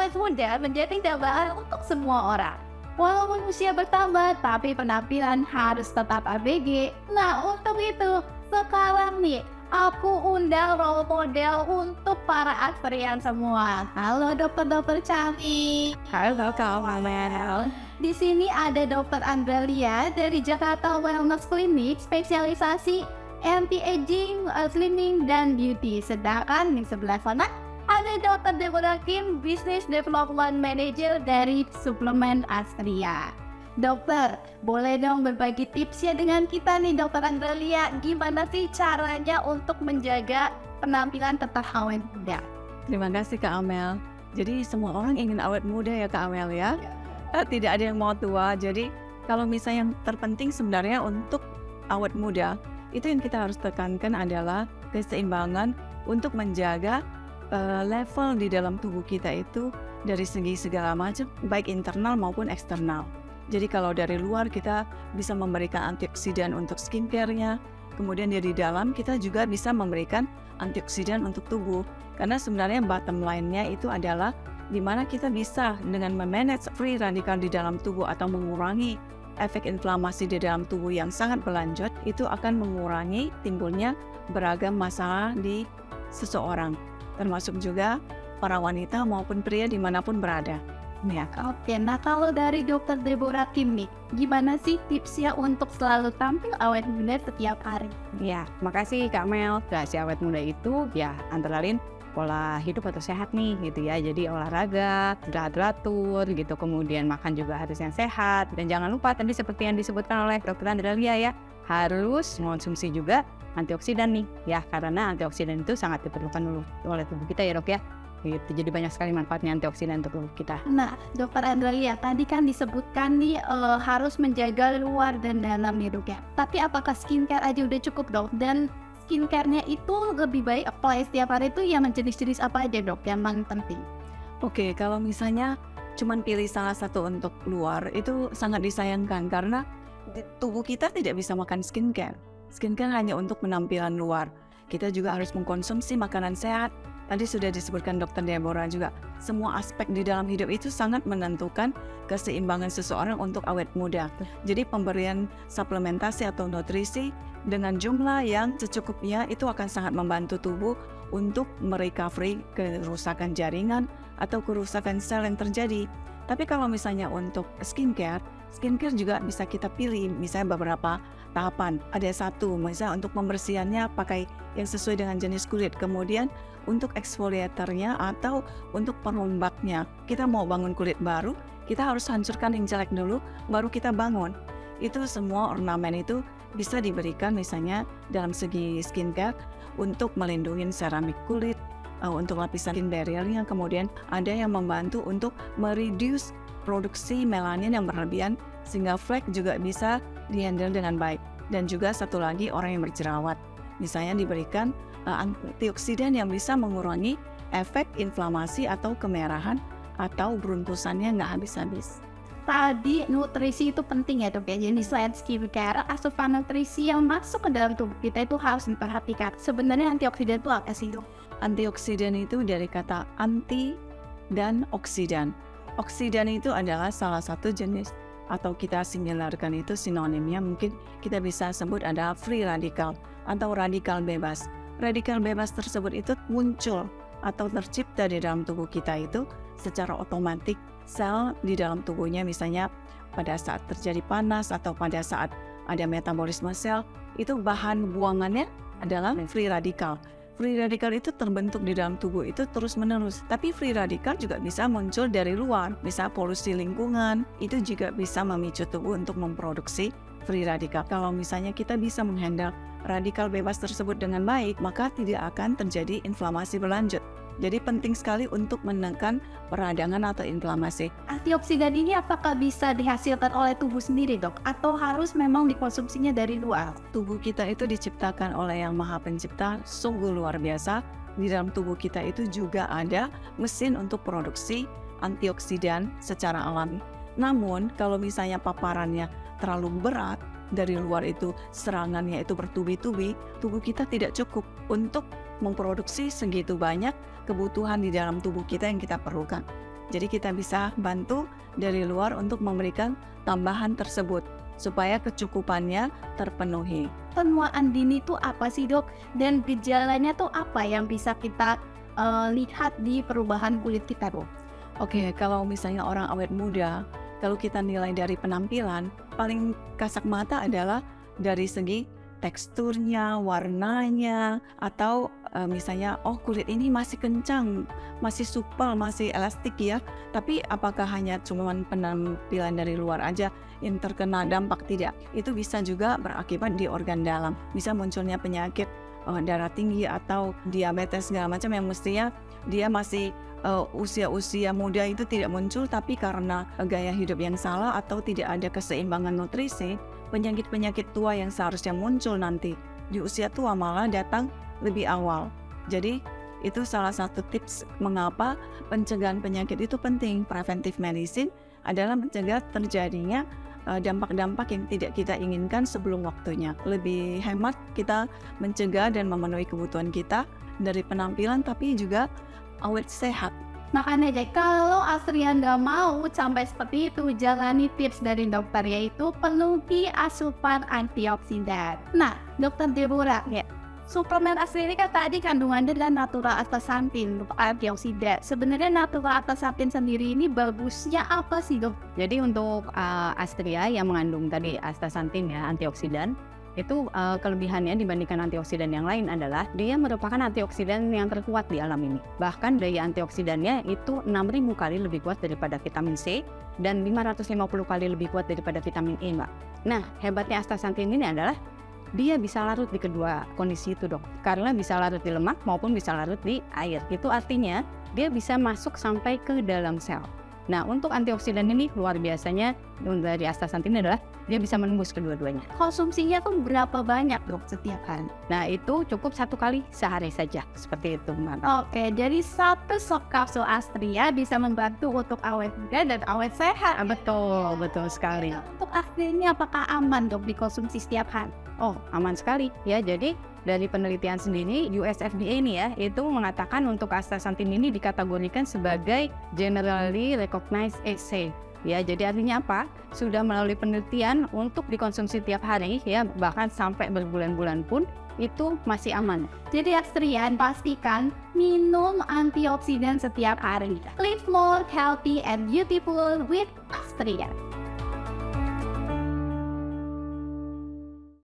awet muda menjadi dambaan untuk semua orang. Walaupun usia bertambah, tapi penampilan harus tetap ABG. Nah, untuk itu, sekarang nih, aku undang role model untuk para aspirian semua. Halo dokter-dokter cantik. Halo Kak Amel. Di sini ada Dokter Andrelia dari Jakarta Wellness Clinic, spesialisasi anti-aging, slimming, dan beauty. Sedangkan di sebelah sana ada Dokter Deborah Kim, Business Development Manager dari Suplemen Astria. Dokter, boleh dong berbagi tipsnya dengan kita nih Dokter Andrelia. Gimana sih caranya untuk menjaga penampilan tetap awet muda? Terima kasih Kak Amel. Jadi semua orang ingin awet muda ya Kak Amel ya. Tidak ada yang mau tua. Jadi kalau misalnya yang terpenting sebenarnya untuk awet muda, itu yang kita harus tekankan adalah keseimbangan untuk menjaga level di dalam tubuh kita itu dari segi segala macam, baik internal maupun eksternal. Jadi kalau dari luar kita bisa memberikan antioksidan untuk skincare-nya, kemudian dari dalam kita juga bisa memberikan antioksidan untuk tubuh. Karena sebenarnya bottom line-nya itu adalah di mana kita bisa dengan memanage free radikal di dalam tubuh atau mengurangi efek inflamasi di dalam tubuh yang sangat berlanjut, itu akan mengurangi timbulnya beragam masalah di seseorang, termasuk juga para wanita maupun pria dimanapun berada. Ya. Oke, nah kalau dari Dokter Deborah Kim nih, gimana sih tipsnya untuk selalu tampil awet muda setiap hari? Ya, makasih Kak Mel. Si awet muda itu ya antara lain pola hidup atau sehat nih gitu ya. Jadi olahraga, teratur gitu, kemudian makan juga harus yang sehat. Dan jangan lupa tadi seperti yang disebutkan oleh Dokter Andrelia ya, harus mengonsumsi juga antioksidan nih ya, karena antioksidan itu sangat diperlukan oleh tubuh kita ya Dok ya. Gitu. Jadi banyak sekali manfaatnya antioksidan untuk tubuh kita. Nah, Dokter Andrelia, tadi kan disebutkan nih harus menjaga luar dan dalam nih Dok ya. Tapi apakah skincare aja udah cukup Dok? Dan skincare-nya itu lebih baik apply setiap hari itu yang jenis-jenis apa aja Dok yang paling penting? Oke, kalau misalnya cuman pilih salah satu untuk luar, itu sangat disayangkan karena tubuh kita tidak bisa makan skincare. Skincare hanya untuk penampilan luar. Kita juga harus mengkonsumsi makanan sehat. Tadi sudah disebutkan Dokter Deborah juga, semua aspek di dalam hidup itu sangat menentukan keseimbangan seseorang untuk awet muda. Jadi pemberian suplementasi atau nutrisi dengan jumlah yang secukupnya itu akan sangat membantu tubuh untuk merecovery kerusakan jaringan atau kerusakan sel yang terjadi. Tapi kalau misalnya untuk skincare juga bisa kita pilih misalnya beberapa tahapan. Ada satu, misalnya untuk pembersihannya pakai yang sesuai dengan jenis kulit. Kemudian untuk eksfoliatornya atau untuk perombaknya, kita mau bangun kulit baru, kita harus hancurkan yang jelek dulu, baru kita bangun. Itu semua ornamen itu bisa diberikan misalnya dalam segi skincare untuk melindungi seramik kulit, untuk lapisan skin barrier-nya. Kemudian ada yang membantu untuk mereduce produksi melanin yang berlebihan sehingga flek juga bisa dihandle dengan baik. Dan juga satu lagi orang yang berjerawat, misalnya diberikan antioksidan yang bisa mengurangi efek inflamasi atau kemerahan atau beruntusannya nggak habis-habis. Tadi nutrisi itu penting ya Dok ya. Jadi selain skincare, asupan nutrisi yang masuk ke dalam tubuh kita itu harus diperhatikan. Sebenarnya antioksidan itu apa sih Dok? Antioksidan itu dari kata anti dan oksidan. Oksidan itu adalah salah satu jenis atau kita similarkan itu sinonimnya mungkin kita bisa sebut ada free radikal atau radikal bebas. Radikal bebas tersebut itu muncul atau tercipta di dalam tubuh kita itu secara otomatis. Sel di dalam tubuhnya misalnya pada saat terjadi panas atau pada saat ada metabolisme sel, itu bahan buangannya adalah free radikal. Free radikal itu terbentuk di dalam tubuh itu terus-menerus. Tapi free radikal juga bisa muncul dari luar. Bisa polusi lingkungan, itu juga bisa memicu tubuh untuk memproduksi free radikal. Kalau misalnya kita bisa menghandle radikal bebas tersebut dengan baik, maka tidak akan terjadi inflamasi berlanjut. Jadi penting sekali untuk menekan peradangan atau inflamasi. Antioksidan ini apakah bisa dihasilkan oleh tubuh sendiri Dok? Atau harus memang dikonsumsinya dari luar? Tubuh kita itu diciptakan oleh Yang Maha Pencipta, sungguh luar biasa. Di dalam tubuh kita itu juga ada mesin untuk produksi antioksidan secara alami. Namun kalau misalnya paparannya terlalu berat, dari luar itu serangannya itu bertubi-tubi, tubuh kita tidak cukup untuk memproduksi segitu banyak kebutuhan di dalam tubuh kita yang kita perlukan. Jadi kita bisa bantu dari luar untuk memberikan tambahan tersebut supaya kecukupannya terpenuhi. Penuaan dini itu apa sih dok? Dan gejalanya tuh apa yang bisa kita lihat di perubahan kulit kita dok? Oke, kalau misalnya orang awet muda, kalau kita nilai dari penampilan, paling kasat mata adalah dari segi teksturnya, warnanya, atau misalnya kulit ini masih kencang, masih supel, masih elastik ya. Tapi apakah hanya cuman penampilan dari luar aja yang terkena dampak? Tidak. Itu bisa juga berakibat di organ dalam. Bisa munculnya penyakit darah tinggi atau diabetes segala macam yang mestinya dia masih usia-usia muda itu tidak muncul, tapi karena gaya hidup yang salah atau tidak ada keseimbangan nutrisi, penyakit-penyakit tua yang seharusnya muncul nanti di usia tua malah datang lebih awal. Jadi itu salah satu tips mengapa pencegahan penyakit itu penting. Preventive medicine adalah mencegah terjadinya dampak-dampak yang tidak kita inginkan sebelum waktunya. Lebih hemat kita mencegah dan memenuhi kebutuhan kita dari penampilan, tapi juga awet sehat. Makanya deh, kalau Astria nggak mau sampai seperti itu, jalani tips dari dokter, yaitu penuhi asupan antioksidan. Nah, dokter Deborah, ya, suplemen Astria ini kan tadi kandungannya adalah natural astaxanthin untuk antioksidan. Sebenarnya natural astaxanthin sendiri ini bagusnya apa sih dok? Jadi untuk Astria yang mengandung tadi astaxanthin ya, antioksidan, itu kelebihannya dibandingkan antioksidan yang lain adalah dia merupakan antioksidan yang terkuat di alam ini. Bahkan daya antioksidannya itu 6.000 kali lebih kuat daripada vitamin C dan 550 kali lebih kuat daripada vitamin E, Mbak. Nah, hebatnya astaxanthin ini adalah dia bisa larut di kedua kondisi itu dok. Karena bisa larut di lemak maupun bisa larut di air. Itu artinya dia bisa masuk sampai ke dalam sel. Nah, untuk antioksidan ini luar biasanya dari astaxanthin adalah dia bisa menembus kedua-duanya. Konsumsinya tuh berapa banyak dok setiap hari? Nah, itu cukup 1 kali sehari saja. Seperti itu, Mbak. Oke, jadi 1 sop kapsul Astria bisa membantu untuk awet muda dan awet sehat. Betul, betul sekali. Untuk Astria ini apakah aman dok dikonsumsi setiap hari? Oh, aman sekali ya. Jadi dari penelitian sendiri US FDA ini ya, itu mengatakan untuk astaxanthin ini dikategorikan sebagai generally recognized as safe. Ya, jadi artinya apa? Sudah melalui penelitian untuk dikonsumsi tiap hari ya, bahkan sampai berbulan-bulan pun itu masih aman. Jadi Astrian pastikan minum antioksidan setiap hari. Live more healthy and beautiful with Astrian.